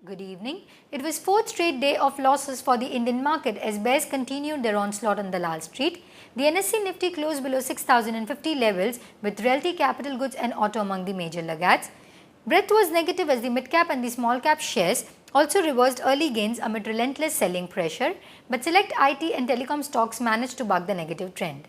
Good evening. It was fourth straight day of losses for the Indian market as bears continued their onslaught on Dalal Street. The NSE Nifty closed below 6,050 levels with realty, capital goods and auto among the major laggards. Breadth was negative as the mid-cap and the small-cap shares also reversed early gains amid relentless selling pressure, but select IT and telecom stocks managed to buck the negative trend.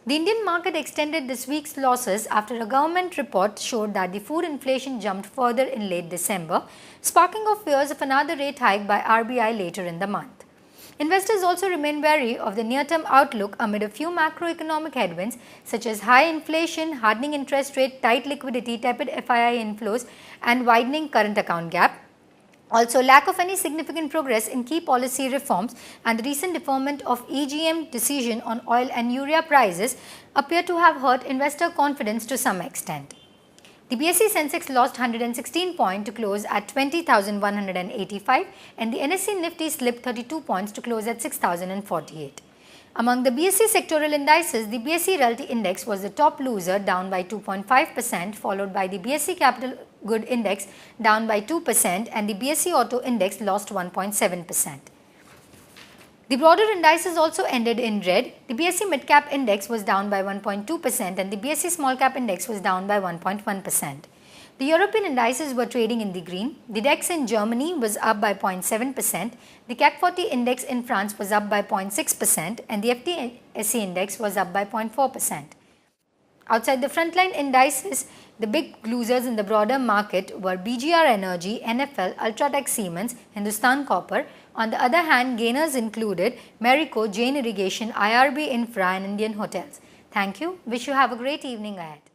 The Indian market extended this week's losses after a government report showed that the food inflation jumped further in late December, sparking off fears of another rate hike by RBI later in the month. Investors also remain wary of the near-term outlook amid a few macroeconomic headwinds such as high inflation, hardening interest rate, tight liquidity, tepid FII inflows and widening current account gap. Also, lack of any significant progress in key policy reforms and the recent deferment of EGM decision on oil and urea prices appear to have hurt investor confidence to some extent. The BSE Sensex lost 116 points to close at 20,185 and the NSE Nifty slipped 32 points to close at 6,048. Among the BSE sectoral indices, the BSE Realty Index was the top loser, down by 2.5%, followed by the BSE Capital Good Index down by 2% and the BSE Auto Index lost 1.7%. The broader indices also ended in red. The BSE Mid-Cap Index was down by 1.2% and the BSE Small Cap Index was down by 1.1%. The European indices were trading in the green. The DAX in Germany was up by 0.7%, the CAC 40 index in France was up by 0.6% and the FTSE index was up by 0.4%. Outside the frontline indices, the big losers in the broader market were BGR Energy, NFL, Ultratech Siemens, Hindustan Copper. On the other hand, gainers included Marico, Jain Irrigation, IRB Infra and Indian Hotels. Thank you. Wish you have a great evening ahead.